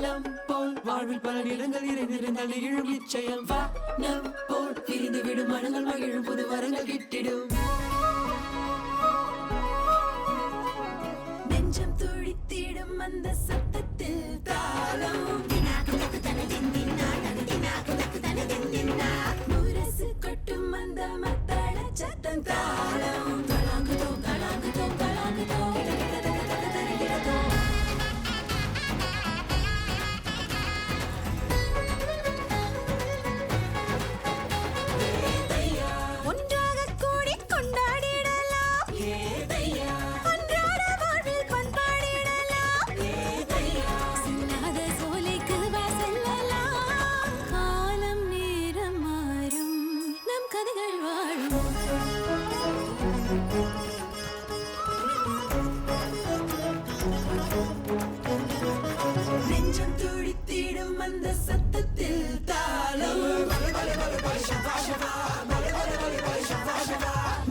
நம் போல் வாழ்வில் பல நிறங்கள் நிறைந்திருந்தால் நிகழும் நிச்சயம். வா நம் போல் பிரிந்து விடும் மனங்கள் மகிழும் புது வரங்கள் கிட்டிடும். நெஞ்சம் துடித்திடும் அந்த சத்தத்தில் தாளம். முரசு கொட்டும் அந்த மத்தள சத்தம் தாளம். தலாங்குதோம் தலாங்குதோம் தலாங்குதோம் ஒன்றாக கூடி கொண்டாடிடலாம். அன்றாட வாழ்வில் பண்பாடிடலாம். சின்னாத சோலைக்கு வா செல்லலாம். காலம் நேரம் மாறும் நம் கதைகள் வாழும். நெஞ்சம் துடித்திடும் அந்த சத்தத்தில் தாளம்.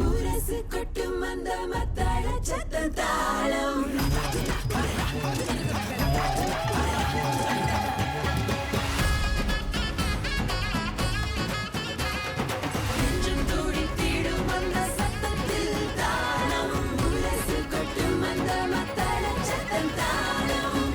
முரசு கொட்டும் அந்த மத்தள சத்தம் தாளம். நெஞ்சம் துடித்திடும் அந்த சத்தத்தில் தாளம். முரசு கொட்டும் அந்த மத்தள சத்தம் தாளம்.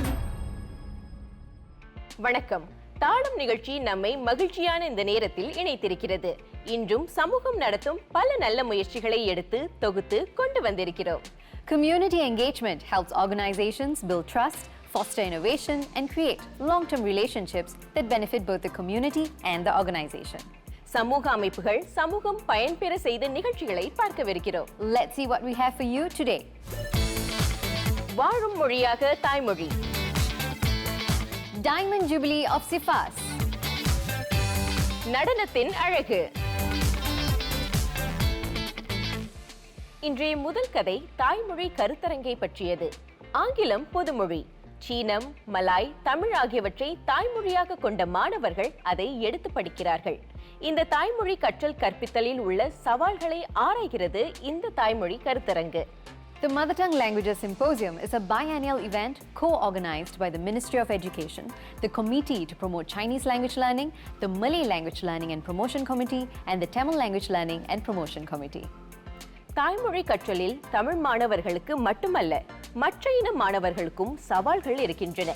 வணக்கம். தாளம் நிகழ்ச்சி நம்மை மகிழ்ச்சியான இந்த நேரத்தில் இணைத்திருக்கிறது. இன்றும் சமூகம் நடத்தும் பல நல்ல முயற்சிகளை எடுத்து தொகுத்து கொண்டு வந்திருக்கிறோம். Community engagement helps organizations build trust, foster innovation, and create long-term relationships that benefit both the community and the organization. சமூக அமைப்புகள் சமூகம் பயன்பெற செய்த நிகழ்ச்சிகளை பார்க்கவிருக்கிறோம். Let's see what we have for you today. வாழும் மொழியாக தாய்மொழி. Diamond Jubilee of Sifas. நடனத்தின் அழகு. இன்றைய முதல் கதை தாய்மொழி கருத்தரங்கை பற்றியது. ஆங்கிலம் பொதுமொழி. சீனம், மலாய், தமிழ் ஆகியவற்றை தாய்மொழியாக கொண்ட மாணவர்கள் அதை எடுத்து படிக்கிறார்கள். இந்த தாய்மொழி கற்றல் கற்பித்தலில் உள்ள சவால்களை ஆராய்கிறது இந்த தாய்மொழி கருத்தரங்கு. The Mother Tongue Languages Symposium is a biennial event co-organized by the Ministry of Education, the Committee to Promote Chinese Language Learning, the Malay Language Learning and Promotion Committee, and the Tamil Language Learning and Promotion Committee. தாய்மொழி கற்றலில் தமிழ் மாணவர்களுக்கு மட்டுமல்ல, மற்ற இன மாணவர்களுக்கும் சவால்கள் இருக்கின்றன.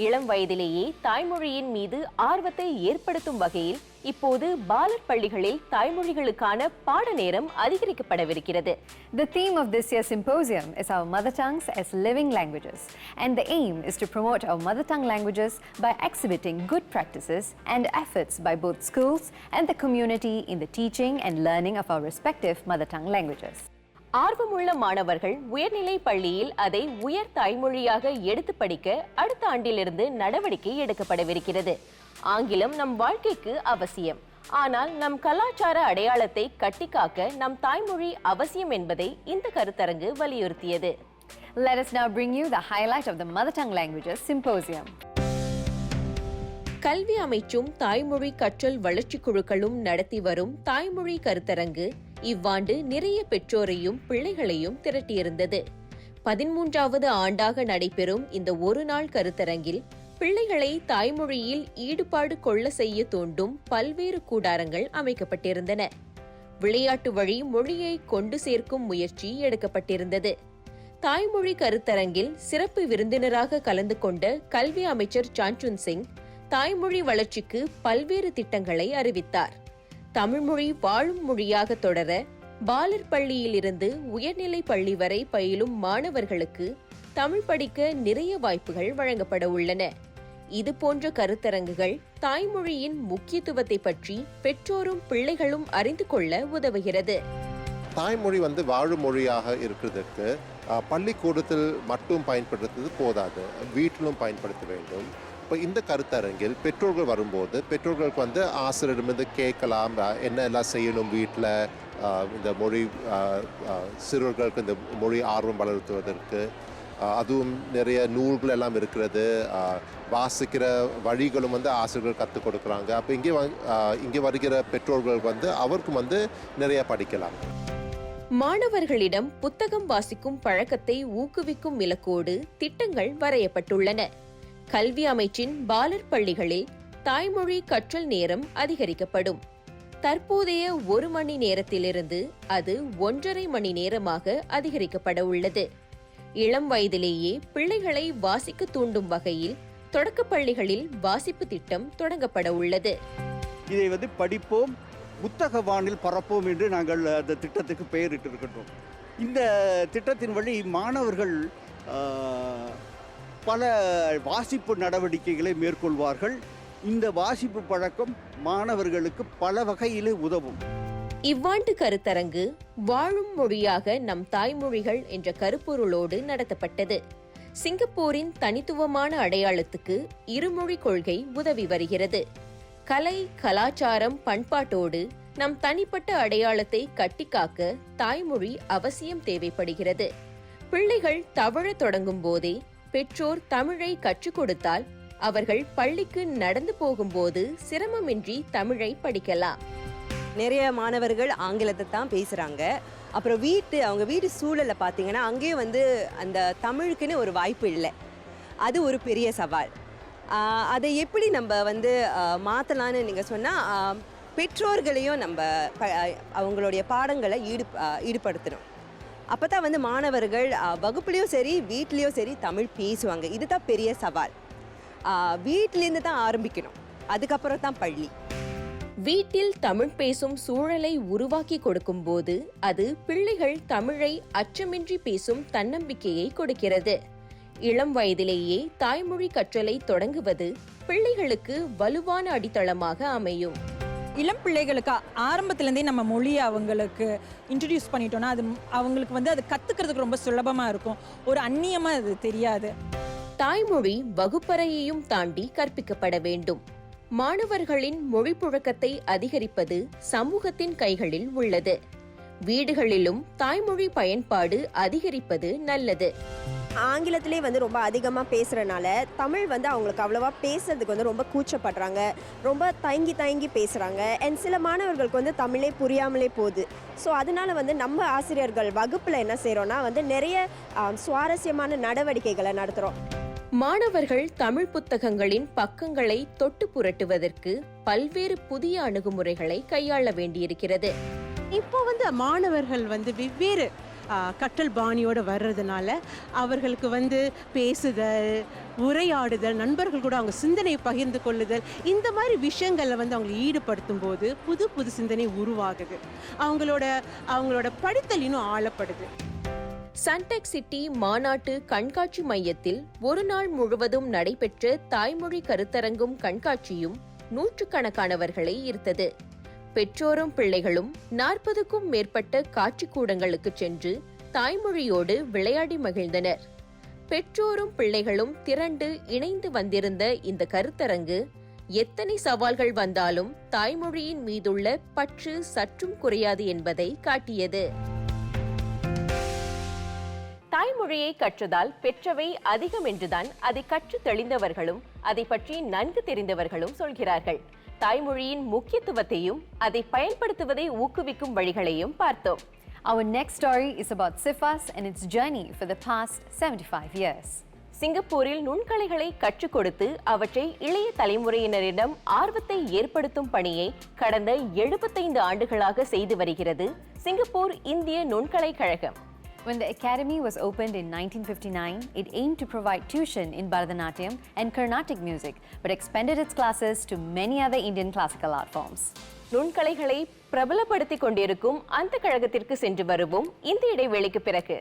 இளம் வயதிலேயே தாய்மொழியின் மீது ஆர்வத்தை ஏற்படுத்தும் வகையில் இப்போது பாலர் பள்ளிகளில் தாய்மொழிகளுக்கான பாட நேரம் அதிகரிக்கப்படவிருக்கிறது. The theme of this year's symposium is our mother tongues as living languages, and the aim is to promote our mother tongue languages by exhibiting good practices and efforts by both schools and the community in the teaching and learning of our respective mother tongue languages. ஆர்வமுள்ள மாணவர்கள் உயர்நிலை பள்ளியில் அதை உயர் தாய்மொழியாக எடுத்து படிக்க அடுத்த ஆண்டிலிருந்து நடவடிக்கை எடுக்கப்படவிருக்கிறது. ஆங்கிலம் நம் வாழ்க்கைக்கு அவசியம். ஆனால் நம் கலாச்சார அடையாளத்தை கட்டிக்காக்க நம் தாய்மொழி அவசியம் என்பதை இந்த கருத்தரங்கு வலியுறுத்தியது. Let us now bring you the highlight of the Mother Tongue Languages Symposium. கல்வி அமைச்சும் தாய்மொழி கற்றல் வளர்ச்சி குழுக்களும் நடத்தி வரும் தாய்மொழி கருத்தரங்கு இவ்வாண்டு நிறைய பெற்றோரையும் பிள்ளைகளையும் திரட்டியிருந்தது. 13வது ஆண்டாக நடைபெறும் இந்த ஒரு நாள் கருத்தரங்கில் பிள்ளைகளை தாய்மொழியில் ஈடுபாடு கொள்ள செய்ய தூண்டும் பல்வேறு கூடாரங்கள் அமைக்கப்பட்டிருந்தன. விளையாட்டு வழி மொழியை கொண்டு சேர்க்கும் முயற்சி எடுக்கப்பட்டிருந்தது. தாய்மொழி கருத்தரங்கில் சிறப்பு விருந்தினராக கலந்து கொண்ட கல்வி அமைச்சர் சான்சுன் சிங் தாய்மொழி வளர்ச்சிக்கு பல்வேறு திட்டங்களை அறிவித்தார். தமிழ்மொழி வாழும் மொழியாக தொடர பாலர் பள்ளியில் இருந்து உயர்நிலை பள்ளி வரை பயிலும் மாணவர்களுக்கு தமிழ் படிக்க நிறைய வாய்ப்புகள் வழங்கப்பட உள்ளன. இது போன்ற கருத்தரங்குகள் தாய்மொழியின் முக்கியத்துவத்தை பற்றி பெற்றோரும் பிள்ளைகளும் அறிந்து கொள்ள உதவுகிறது. தாய்மொழி வாழும் மொழியாக இருக்கிறதுக்கு பள்ளிக்கூடத்தில் மட்டும் பயன்படுத்துவது போதாது, வீட்டிலும் பயன்படுத்த வேண்டும். இப்போ இந்த கருத்தரங்கில் பெற்றோர்கள் வரும்போது பெற்றோர்களுக்கு ஆசிரியரிடமிருந்து கேட்கலாம், என்ன எல்லாம் செய்யணும் வீட்டில் இந்த மொழி சிறுவர்களுக்கு இந்த மொழி ஆர்வம் வளர்த்துவதற்கு. அதுவும் நிறைய நூல்கள் எல்லாம் இருக்கிறது, வாசிக்கிற வழிகளும் ஆசிரியர்கள் கற்றுக் கொடுக்குறாங்க. அப்போ இங்கே வருகிற பெற்றோர்கள் அவருக்கு நிறைய படிக்கலாம். மாணவர்களிடம் புத்தகம் வாசிக்கும் பழக்கத்தை ஊக்குவிக்கும் இலக்கோடு திட்டங்கள் வரையப்பட்டுள்ளன. கல்வி அமைச்சின் பாலர் பள்ளிகளில் தாய்மொழி கற்றல் நேரம் அதிகரிக்கப்படும். தற்போதைய 1 மணி நேரத்திலிருந்து அது 1.5 மணி நேரமாக அதிகரிக்கப்பட உள்ளது. இளம் வயதிலேயே பிள்ளைகளை வாசிக்க தூண்டும் வகையில் தொடக்கப் பள்ளிகளில் வாசிப்பு திட்டம் தொடங்கப்பட உள்ளது. இதை படிப்போம், புத்தக வானில் பரப்போம் என்று நாங்கள் அந்த திட்டத்துக்கு பெயரிட்டிருக்கின்றோம். இந்த திட்டத்தின் வழி மாணவர்கள் பல வாசிப்பு நடவடிக்கைகளை மேற்கொள்வார்கள். இந்த வாசிப்பு பழக்கம் மாணவர்களுக்கு பல வகையிலே உதவும். இவ்வாண்டு கருத்தரங்கு வாழும் மொழியாக நம் தாய்மொழிகள் என்ற கருப்பொருளோடு நடத்தப்பட்டது. சிங்கப்பூரின் தனித்துவமான அடையாளத்துக்கு இருமொழி கொள்கை உதவி வருகிறது. கலை, கலாச்சாரம், பண்பாட்டோடு நம் தனிப்பட்ட அடையாளத்தை கட்டிக்காக்க தாய்மொழி அவசியம் தேவைப்படுகிறது. பிள்ளைகள் தவழத் தொடங்கும் போதே பெற்றோர் தமிழை கற்றுக் கொடுத்தால் அவர்கள் பள்ளிக்கு நடந்து போகும்போது சிரமமின்றி தமிழை படிக்கலாம். நிறைய மாணவர்கள் ஆங்கிலத்தை தான் பேசுகிறாங்க. அப்புறம் அவங்க வீட்டு சூழலை பார்த்தீங்கன்னா அங்கேயும் அந்த தமிழுக்குன்னு ஒரு வாய்ப்பு இல்லை. அது ஒரு பெரிய சவால். அதை எப்படி நம்ம மாற்றலான்னு நீங்கள் சொன்னால், பெற்றோர்களையும் நம்ம அவங்களுடைய பாடங்களை ஈடுபடுத்தணும். அப்போ தான் மாணவர்கள் வகுப்புலேயும் சரி வீட்லேயும் சரி தமிழ் பேசுவாங்க. இதுதான் பெரிய சவால். வீட்டிலேருந்து தான் ஆரம்பிக்கணும், அதுக்கப்புறம் தான் பள்ளி. வீட்டில் தமிழ் பேசும் சூழலை உருவாக்கி கொடுக்கும் போது அது பிள்ளைகள் தமிழை அச்சமின்றி பேசும் தன்னம்பிக்கையை கொடுக்கிறது. இளம் வயதிலேயே தாய்மொழி கற்றலை தொடங்குவது பிள்ளைகளுக்கு வலுவான அடித்தளமாக அமையும். இளம் பிள்ளைகளுக்கு ஆரம்பத்துலேருந்தே நம்ம மொழியை அவங்களுக்கு இன்ட்ரடியூஸ் பண்ணிட்டோம்னா அது அவங்களுக்கு அது கற்றுக்கிறதுக்கு ரொம்ப சுலபமாக இருக்கும். ஒரு அந்நியமாக அது தெரியாது. தாய்மொழி வகுப்பறையையும் தாண்டி கற்பிக்கப்பட வேண்டும். மாணவர்களின் மொழி புழக்கத்தை அதிகரிப்பது சமூகத்தின் கைகளில் உள்ளது. வீடுகளிலும் தாய்மொழி பயன்பாடு அதிகரிப்பது நல்லது. ஆங்கிலத்திலே ரொம்ப அதிகமாக பேசுகிறனால தமிழ் அவங்களுக்கு அவ்வளோவா பேசுறதுக்கு ரொம்ப கூச்சப்படுறாங்க, ரொம்ப தயங்கி பேசுகிறாங்க. அண்ட் சில மாணவர்களுக்கு தமிழே புரியாமலே போகுது. ஸோ அதனால நம்ம ஆசிரியர்கள் வகுப்பில் என்ன செய்கிறோன்னா நிறைய சுவாரஸ்யமான நடவடிக்கைகளை நடத்துகிறோம். மாணவர்கள் தமிழ் புத்தகங்களின் பக்கங்களை தொட்டு புரட்டுவதற்கு பல்வேறு புதிய அணுகுமுறைகளை கையாள வேண்டியிருக்கிறது. இப்போ மாணவர்கள் வெவ்வேறு கற்றல் பாணியோடு வர்றதுனால அவர்களுக்கு பேசுதல், உரையாடுதல், நண்பர்கள் கூட அவங்க சிந்தனையை பகிர்ந்து கொள்ளுதல், இந்த மாதிரி விஷயங்களில் அவங்களை ஈடுபடுத்தும் போது புது சிந்தனை உருவாகுது. அவங்களோட படித்தல் இன்னும் ஆழப்படுது. சன்டெக் சிட்டி மாநாட்டு கண்காட்சி மையத்தில் ஒரு நாள் முழுவதும் நடைபெற்ற தாய்மொழி கருத்தரங்கும் கண்காட்சியும் நூற்றுக்கணக்கானவர்களை ஈர்த்தது. பெற்றோரும் பிள்ளைகளும் 40க்கும் மேற்பட்ட காட்சிக்கூடங்களுக்கு சென்று தாய்மொழியோடு விளையாடி மகிழ்ந்தனர். பெற்றோரும் பிள்ளைகளும் திரண்டு இணைந்து வந்திருந்த இந்த கருத்தரங்கு எத்தனை சவால்கள் வந்தாலும் தாய்மொழியின் மீதுள்ள பற்று சற்றும் குறையாது என்பதை காட்டியது. தாய்மொழியை கற்றதால் பெற்றவை அதிகம் என்றுதான் அதை கற்று தெளிந்தவர்களும் அதை பற்றி நன்கு தெரிந்தவர்களும் சொல்கிறார்கள். தாய்மொழியின் முக்கியத்துவத்தையும் அதை பயன்படுத்துவதை ஊக்குவிக்கும் வழிகளையும் பார்த்தோம். Our next story is about SIFAS and its journey for the past 75 years. சிங்கப்பூரில் நுண்கலைகளை கற்றுக் கொடுத்து அவற்றை இளைய தலைமுறையினரிடம் ஆர்வத்தை ஏற்படுத்தும் பணியை கடந்த 75 ஆண்டுகளாக செய்து வருகிறது சிங்கப்பூர் இந்திய நுண்கலை கழகம். When the academy was opened in 1959, it aimed to provide tuition in Bharatanatyam and Carnatic music, but expanded its classes to many other Indian classical art forms. நுண்கலைகளை பிரபலப்படுத்திக் கொண்டிருக்கும் அந்த கழகத்திற்கு சென்று வருவோம் இந்த இடைவேளைக்கு பிறகு.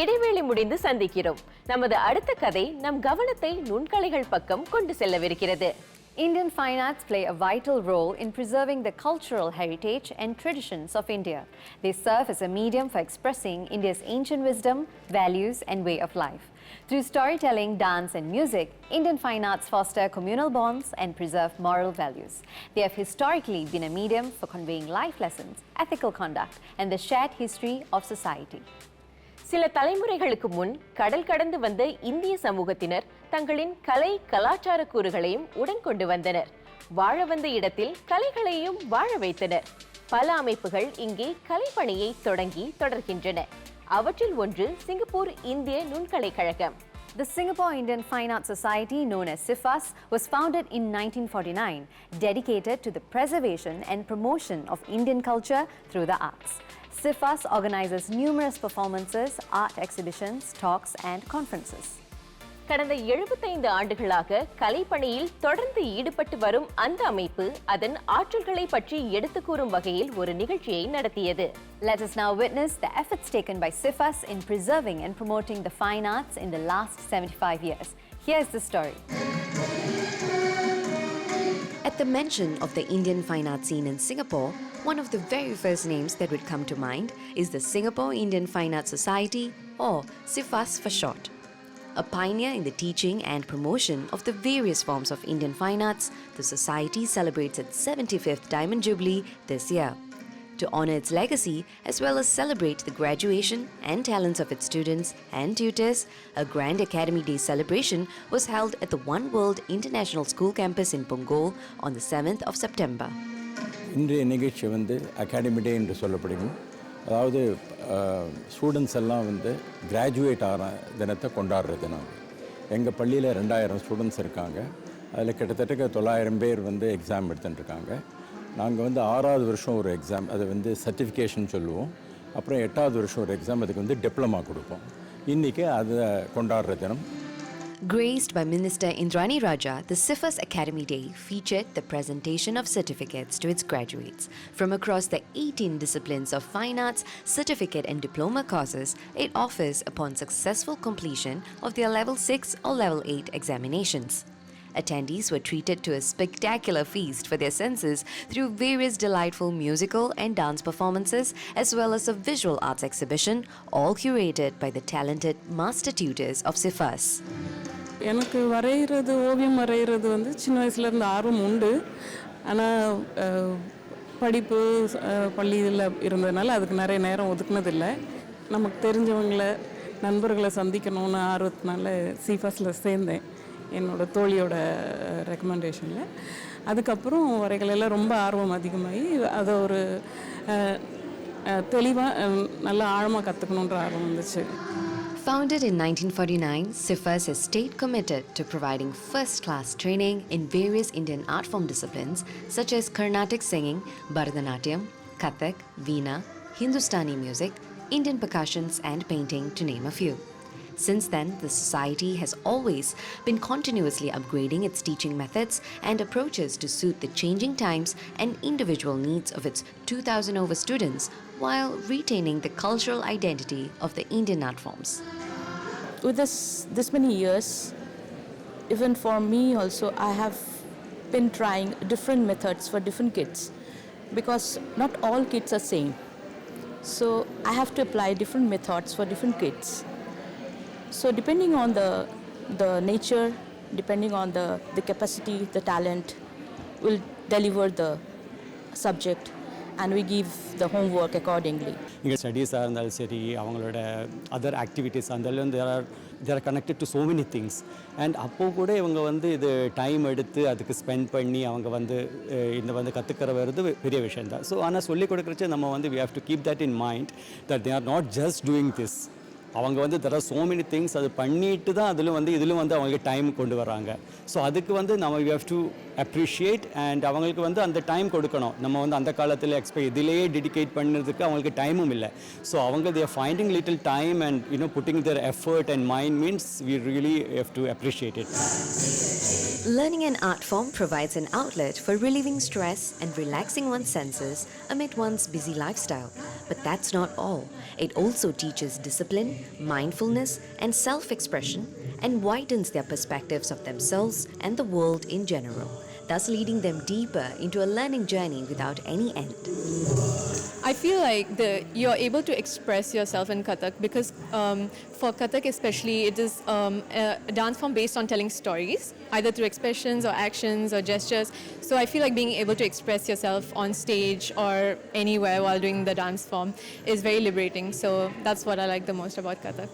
இடைவேளை முடிந்து சந்திக்கிறோம். நமது அடுத்த கதை நம் கவனத்தை நுண்கலைகள் பக்கம் கொண்டு செல்லவிருக்கிறது. Indian fine arts play a vital role in preserving the cultural heritage and traditions of India. They serve as a medium for expressing India's ancient wisdom, values, and way of life. Through storytelling, dance, and music, Indian fine arts foster communal bonds and preserve moral values. They have historically been a medium for conveying life lessons, ethical conduct, and the shared history of society. சில தலைமுறைகளுக்கு முன் கடல் கடந்து வந்த இந்திய சமூகத்தினர் தங்களின் கலை கலாச்சார கூறுகளையும் உடன் கொண்டு வந்தனர். வாழ வந்த இடத்தில் கலைகளையும் வாழ வைத்தனர். பல அமைப்புகள் இங்கே கலைப்பணியை தொடர்கின்றன. அவற்றில் ஒன்று சிங்கப்பூர் இந்திய நுண்கலை கழகம். The Singapore Indian Fine Arts Society, known as SIFAS, was founded in 1949, dedicated to the preservation and promotion of Indian culture through the arts. SIFAS organizes numerous performances, art exhibitions, talks and conferences. கடந்த 75 ஆண்டுகளாக கலைப்பணியில் தொடர்ந்து ஈடுபட்டு வரும் அந்த அமைப்பு அதன் ஆற்றல்களை பற்றி எடுத்துக் கூறும் வகையில் ஒரு நிகழ்ச்சியை நடத்தியது. Let us now witness the efforts taken by SIFAS in preserving and promoting the fine arts in the last 75 years. Here's the story. At the mention of the Indian fine art scene in Singapore, one of the very first names that would come to mind is the Singapore Indian Fine Arts Society, or SIFAS for short. A pioneer in the teaching and promotion of the various forms of Indian fine arts, the society celebrates its 75th Diamond Jubilee this year. To honor its legacy, as well as celebrate the graduation and talents of its students and tutors, a Grand Academy Day celebration was held at the One World International School campus in Punggol on the 7th of September. இன்றைய நிகழ்ச்சி academy டே என்று சொல்லப்படுகிறது. அதாவது students எல்லாம் graduate ஆகிற தினத்தை கொண்டாடுற தினம். எங்கள் பள்ளியில் 2000 ஸ்டூடெண்ட்ஸ் இருக்காங்க. அதில் கிட்டத்தட்ட 900 பேர் எக்ஸாம் எடுத்துட்டுருக்காங்க. நாங்கள் 6வது வருஷம் ஒரு எக்ஸாம், அது சர்டிஃபிகேஷன் சொல்லுவோம். அப்புறம் 8வது வருஷம் ஒரு எக்ஸாம், அதுக்கு டிப்ளமா கொடுப்போம். இன்றைக்கி அதை கொண்டாடுற தினம். Graced by Minister Indrani Raja, the SIFAS Academy Day featured the presentation of certificates to its graduates. From across the 18 disciplines of fine arts, certificate and diploma courses, it offers upon successful completion of their Level 6 or Level 8 examinations. Attendees were treated to a spectacular feast for their senses through various delightful musical and dance performances, as well as a visual arts exhibition, all curated by the talented master tutors of SIFAS. எனக்கு ஓவியம் வரைகிறது சின்ன வயசுலேருந்து ஆர்வம் உண்டு. ஆனால் படிப்பு பள்ளியில் இருந்ததுனால அதுக்கு நிறைய நேரம் ஒதுக்குனதில்லை. நமக்கு தெரிஞ்சவங்களை நண்பர்களை சந்திக்கணும்னு ஆர்வத்தினால SIFASல சேர்ந்தேன், என்னோட தோழியோட ரெக்கமெண்டேஷனில். அதுக்கப்புறம் வரைகளெல்லாம் ரொம்ப ஆர்வம் அதிகமாகி அதை ஒரு தெளிவாக நல்லா ஆழமாக கற்றுக்கணுன்ற ஆர்வம் வந்துச்சு. Founded in 1949, SIFAS has stayed committed to providing first-class training in various Indian art form disciplines such as Carnatic singing, Bharatanatyam, Kathak, Veena, Hindustani music, Indian percussions and painting, to name a few. Since then, the society has always been continuously upgrading its teaching methods and approaches to suit the changing times and individual needs of its 2,000 over students, while retaining the cultural identity of the Indian art forms. With this many years, even for me also, I have been trying different methods for different kids, because not all kids are same. So I have to apply different methods for different kids. So depending on the nature, depending on the capacity, the talent, we'll deliver the subject and we give the homework accordingly. இங்கே ஸ்டடீஸாக இருந்தாலும் சரி, அவங்களோட other activities இருந்தாலும் there are connected to so many things. And அப்போது கூட இவங்க இது time எடுத்து அதுக்கு ஸ்பெண்ட் பண்ணி அவங்க இந்த கற்றுக்கிற வருது பெரிய விஷயம் தான். ஸோ ஆனால் சொல்லிக் கொடுக்குறச்சு நம்ம we have to keep that in mind, that they are not just doing this. அவங்க there are so many things அது பண்ணிட்டு தான் இதிலும் அவங்களுக்கு டைம் கொண்டு வராங்க. ஸோ அதுக்கு நம்ம we have to appreciate and அவங்களுக்கு அந்த டைம் கொடுக்கணும். நம்ம அந்த காலத்தில் இதிலேயே டெடிகேட் பண்ணுறதுக்கு அவங்களுக்கு டைமும் இல்லை. ஸோ அவங்க they are finding little time and putting their effort and mind means we really have to appreciate it. Learning an art form provides an outlet for relieving stress and relaxing one's senses amid one's busy lifestyle. But that's not all. It also teaches discipline, mindfulness, and self-expression, and widens their perspectives of themselves and the world in general, thus leading them deeper into a learning journey without any end. I I feel like you're able to express yourself in Kathak because for Kathak especially, it is a dance form based on telling stories, either through expressions or actions or gestures. So I feel like being able to express yourself on stage or anywhere while doing the dance form is very liberating. So that's what I like the most about Kathak.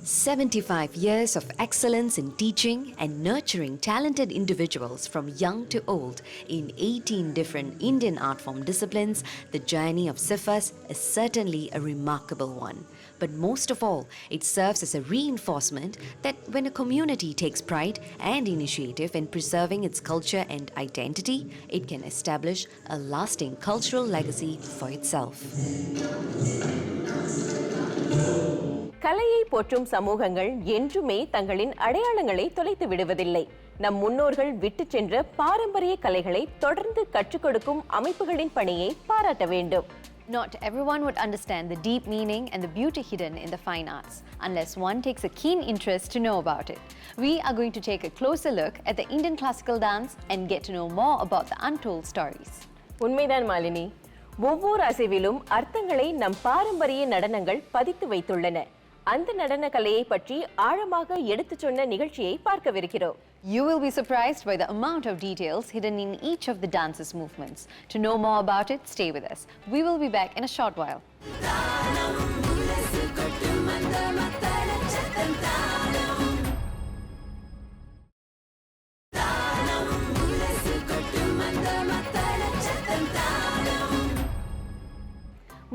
75 years of excellence in teaching and nurturing talented individuals from young to old in 18 different Indian art form disciplines, the journey of SIFAS is certainly a remarkable one. But most of all, it serves as a reinforcement that when a community takes pride and initiative in preserving its culture and identity, it can establish a lasting cultural legacy for itself. கலையை போற்றும் சமூகங்கள் என்றுமே தங்களின் அடையாளங்களை தொலைத்து விடுவதில்லை. நம் முன்னோர்கள் விட்டு சென்ற பாரம்பரிய கலைகளை தொடர்ந்து கற்றுக் கொடுக்கும் அமைப்புகளின் பணியை பாராட்ட வேண்டும். Not everyone would understand the deep meaning and the beauty hidden in the fine arts unless one takes a keen interest to know about it. We are going to take a closer look at the Indian classical dance and get to know more about the untold stories. உண்மைதான் மாலினி. ஒவ்வொரு அசைவிலும் அர்த்தங்களை நம் பாரம்பரிய நடனங்கள் பதித்து வைத்துள்ளன. அந்த நடன கலையை பற்றி ஆழமாக எடுத்துச் சொன்ன நிகழ்ச்சியை பார்க்கவிருக்கிறோம். You will be surprised by the amount of details hidden in each of the dance's movements. To know more about it, stay with us. We will be back in a short while.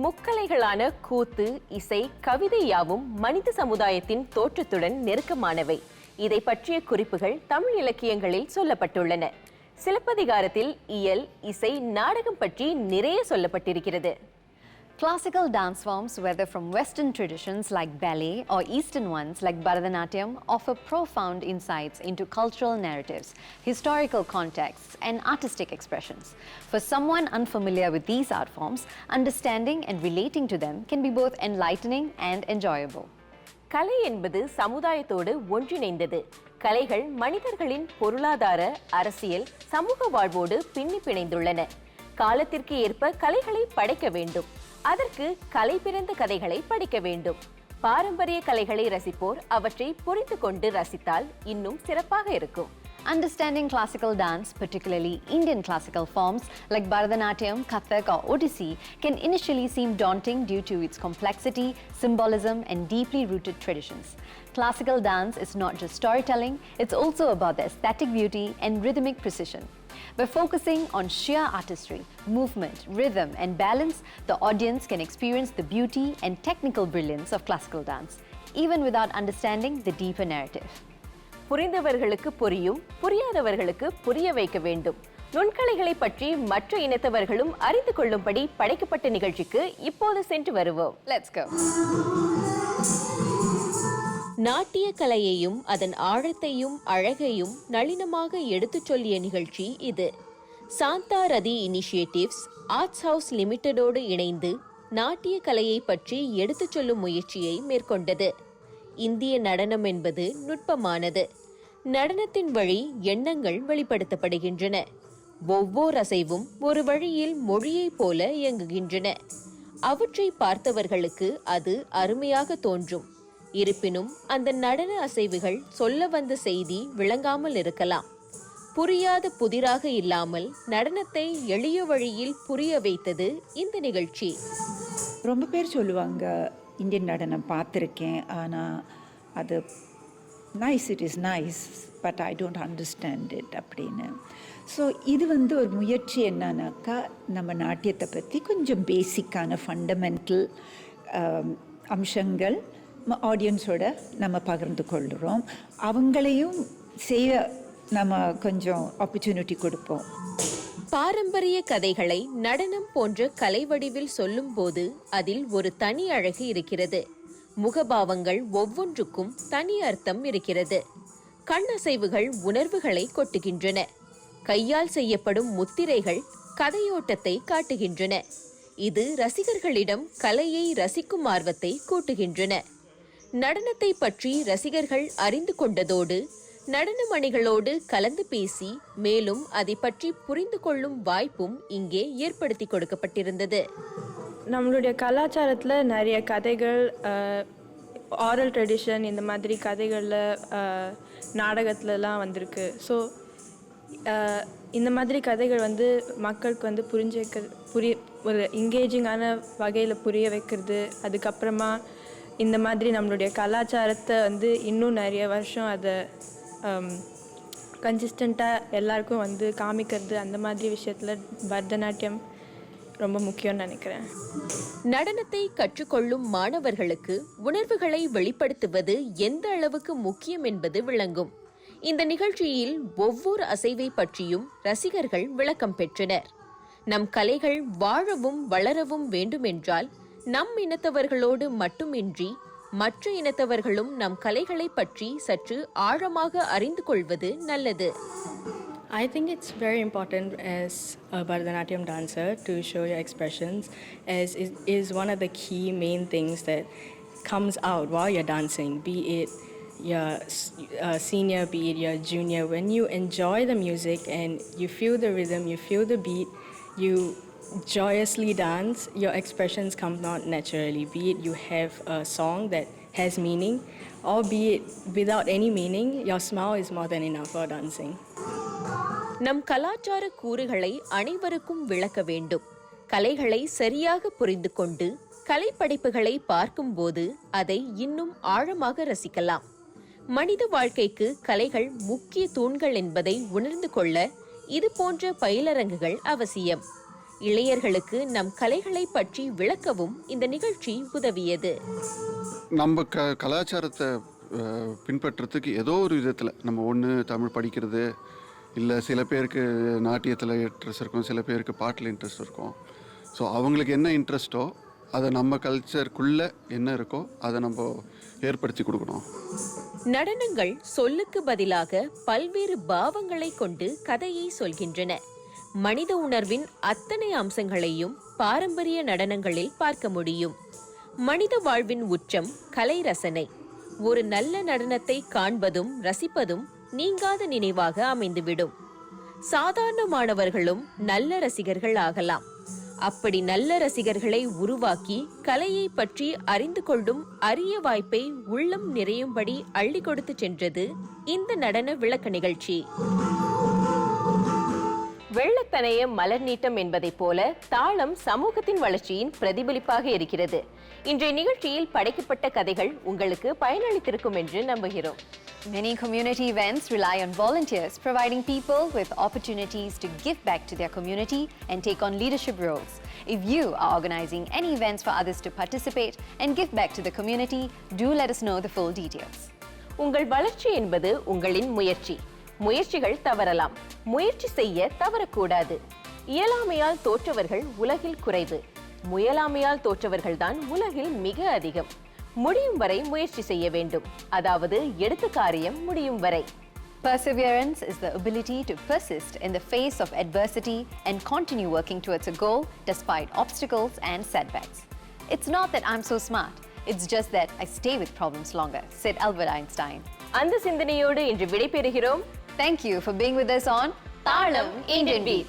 முக்கலைகளான கூத்து, இசை, கவிதை யாவும் மனித சமுதாயத்தின் தோற்றத்துடன் நெருக்கமானவை. இதை பற்றிய குறிப்புகள் தமிழ் இலக்கியங்களில் சொல்லப்பட்டுள்ளன. சிலப்பதிகாரத்தில் இயல், இசை, நாடகம் பற்றி நிறைய சொல்லப்பட்டிருக்கிறது. Classical dance forms, whether from Western traditions like ballet or Eastern ones like Bharatanatyam, offer profound insights into cultural narratives, historical contexts, and artistic expressions. For someone unfamiliar with these art forms, understanding and relating to them can be both enlightening and enjoyable. கலை என்பது சமுதாயத்தோடு ஒன்றிணைந்தது. கலைகள் மனிதர்களின் பொருளாதார, அரசியல், சமூக வாழ்வோடு பின்னி பிணைந்துள்ளன. காலத்திற்கு ஏற்ப கலைகளை படைக்க வேண்டும். அதற்கு கலை பிறந்த கதைகளை படிக்க வேண்டும். பாரம்பரிய கலைகளை ரசிப்போர் அவற்றை புரிந்து கொண்டு ரசித்தால் இன்னும் சிறப்பாக இருக்கும். Understanding classical dance, particularly Indian classical forms like Bharatanatyam, Kathak or Odissi, can initially seem daunting due to its complexity, symbolism and deeply rooted traditions. Classical dance is not just storytelling, it's also about the aesthetic beauty and rhythmic precision. By focusing on sheer artistry, movement, rhythm and balance, the audience can experience the beauty and technical brilliance of classical dance, even without understanding the deeper narrative. புரிந்தவர்களுக்கு புரியும், புரியாதவர்களுக்கு புரிய வைக்க வேண்டும். நுண்கலைகளை பற்றி மற்ற இனத்தவர்களும் அறிந்து கொள்ளும்படி படைக்கப்பட்ட நிகழ்ச்சிக்கு இப்போது சென்று வருவோம். Let's go. நாட்டிய கலையையும் அதன் ஆழத்தையும் அழகையும் நளினமாக எடுத்துச் சொல்லிய நிகழ்ச்சி இது. சாந்தா ரதி இனிஷியேட்டிவ்ஸ் ஆர்ட்ஸ் ஹவுஸ் லிமிடெடோடு இணைந்து நாட்டிய கலையை பற்றி எடுத்துச் சொல்லும் முயற்சியை மேற்கொண்டது. இந்திய நடனம் என்பது நுட்பமானது. நடனத்தின் வழி எண்ணங்கள் வெளிப்படுத்தப்படுகின்றன. ஒவ்வொரு அசைவும் ஒரு வழியில் மொழியைப் போல இயங்குகின்றன. அவற்றை பார்த்தவர்களுக்கு அது அருமையாக தோன்றும். இருப்பினும் அந்த நடன அசைவுகள் சொல்ல வந்த செய்தி விளங்காமல் இருக்கலாம். புரியாத புதிராக இல்லாமல் நடனத்தை எளிய வழியில் புரிய வைத்தது இந்த நிகழ்ச்சி. ரொம்ப பேர் சொல்லுவாங்க இந்தியன் நடனம் பார்த்துருக்கேன், ஆனால் அது nice, it is nice, but I don't understand it அப்படின்னு. ஸோ இது ஒரு முயற்சி என்னன்னாக்கா, நம்ம நாட்டியத்தை பற்றி கொஞ்சம் பேசிக்கான ஃபண்டமெண்டல் அம்சங்கள் ஆடியன்ஸோட நம்ம பகிர்ந்து கொள்கிறோம். அவங்களையும் செய்ய நம்ம கொஞ்சம் ஆப்பர்ச்சுனிட்டி கொடுப்போம். பாரம்பரிய கதைகளை நடனம் போன்ற கலை வடிவில் சொல்லும்போது அதில் ஒரு தனி அழகு இருக்கிறது. முகபாவங்கள் ஒவ்வொன்றுக்கும் தனி அர்த்தம் இருக்கிறது. கண்ணசைவுகள் உணர்வுகளை கொட்டுகின்றன. கையால் செய்யப்படும் முத்திரைகள் கதையோட்டத்தை காட்டுகின்றன. இது ரசிகர்களிடம் கலையை ரசிக்கும் ஆர்வத்தை கூட்டுகின்றன. நடனத்தை பற்றி ரசிகர்கள் அறிந்து கொண்டதோடு நடன மணிகளோடு கலந்து பேசி மேலும் அதை பற்றி புரிந்து கொள்ளும் வாய்ப்பும் இங்கே ஏற்படுத்தி கொடுக்கப்பட்டிருந்தது. நம்மளுடைய கலாச்சாரத்தில் நிறைய கதைகள், ஆரல் ட்ரெடிஷன், இந்த மாதிரி கதைகளில் நாடகத்துலலாம் வந்திருக்கு. ஸோ இந்த மாதிரி கதைகள் வந்து மக்களுக்கு வந்து ஒரு என்கேஜிங்கான வகையில் புரிய வைக்கிறது. அதுக்கப்புறமா இந்த மாதிரி நம்மளுடைய கலாச்சாரத்தை வந்து இன்னும் நிறைய வருஷம் அதை கன்சிஸ்டண்ட்டாக எல்லாருக்கும் வந்து காமிக்கிறது, அந்த மாதிரி விஷயத்தில் பரதநாட்டியம் ரொம்ப முக்கியம்னு நினைக்கிறேன். நடனத்தை கற்றுக்கொள்ளும் மாணவர்களுக்கு உணர்வுகளை வெளிப்படுத்துவது எந்த அளவுக்கு முக்கியம் என்பது விளங்கும். இந்த நிகழ்ச்சியில் ஒவ்வொரு அசைவை பற்றியும் ரசிகர்கள் விளக்கம் பெற்றனர். நம் கலைகள் வாழவும் வளரவும் வேண்டுமென்றால் நம் இனத்தவர்களோடு மட்டுமின்றி மற்ற இனத்தவர்களும் நம் கலைகளை பற்றி சற்று ஆழமாக அறிந்து கொள்வது நல்லது. I think it's very important as a Bharatanatyam dancer to show your expressions, as it is one of the key main things that comes out while you're dancing, be it your senior, be it your junior. When you enjoy the music and you feel the rhythm, you feel the beat, you joyously dance, your expressions come out naturally. Be it you have a song that has meaning, or be it without any meaning, your smile is more than enough for dancing. நம் கலாச்சார கூறுகளை அனைவருக்கும் விளக்க வேண்டும். கலைகளை சரியாக புரிந்து கொண்டு கலைப்படைப்புகளை பார்க்கும்போது அதை இன்னும் ஆழமாக ரசிக்கலாம். மனித வாழ்க்கைக்கு கலைகள் முக்கிய தூண்கள் என்பதை உணர்ந்து கொள்ள இது போன்ற பயிலரங்குகள் அவசியம். இளையர்களுக்கு நம் கலைகளை பற்றி விளக்கவும் இந்த நிகழ்ச்சி உதவியது. நம்ம கலாச்சாரத்தை பின்பற்றுறதுக்கு ஏதோ ஒரு விதத்தில் நம்ம ஒன்று தமிழ் படிக்கிறது, இல்லை சில பேருக்கு நாட்டியத்தில் இன்ட்ரெஸ்ட் இருக்கும், சில பேருக்கு பாட்டில் இன்ட்ரெஸ்ட் இருக்கும். ஸோ அவங்களுக்கு என்ன இன்ட்ரெஸ்ட்டோ அதை நம்ம கல்ச்சருக்குள்ளே என்ன இருக்கோ அதை நம்ம ஏற்படுத்தி கொடுக்கணும். நடனங்கள் சொல்லுக்கு பதிலாக பல்வேறு பாவங்களை கொண்டு கதையை சொல்கின்றன. மனித உணர்வின் அத்தனை அம்சங்களையும் பாரம்பரிய நடனங்களில் பார்க்க முடியும். மனித வாழ்வின் உச்சம் கலை ரசனை. ஒரு நல்ல நடனத்தை காண்பதும் ரசிப்பதும் நீங்காத நினைவாக அமைந்துவிடும். சாதாரணமானவர்களும் நல்ல ரசிகர்கள் ஆகலாம். அப்படி நல்ல ரசிகர்களை உருவாக்கி கலையை பற்றி அறிந்து கொள்ளும் அரிய வாய்ப்பை உள்ளம் நிறையும்படி அள்ளி கொடுத்து சென்றது இந்த நடன விளக்க நிகழ்ச்சி. வெள்ளத்தனைய மலர் நீட்டம் என்பதைப் போல தாளம் சமூகத்தின் வளர்ச்சியின் பிரதிபலிப்பாக இருக்கிறது. இன்றைய நிகழ்ச்சியில் படைக்கப்பட்ட கதைகள் உங்களுக்கு பயனளித்திருக்கும் என்று நம்புகிறோம். Many community events rely on volunteers providing people with opportunities to give back to their community and take on leadership roles. If you are organizing any events for others to participate and give back to the community, do let us know the full details. உங்கள் வளர்ச்சி என்பது உங்களின் முயற்சி. முயற்சிகள் தவறலாம். முயற்சி செய்ய தவறக்கூடாது. இயலாமையால் தோற்றவர்கள் உலகில் குறைவு. முயலாமையால் தோற்றவர்கள்தான் உலகில் மிக அதிகம். முடியும் வரை முயற்சி செய்ய வேண்டும். அதாவது எடுத்த காரியம் முடியும் வரை. Perseverance is the ability to persist in the face of adversity and continue working towards a goal despite obstacles and setbacks. It's not that I'm so smart. It's just that I stay with problems longer, said Albert Einstein. அந்த சிந்தனையோடு இன்று விடைபெறுகிறோம். Thank you for being with us on Thalam Indian Beat.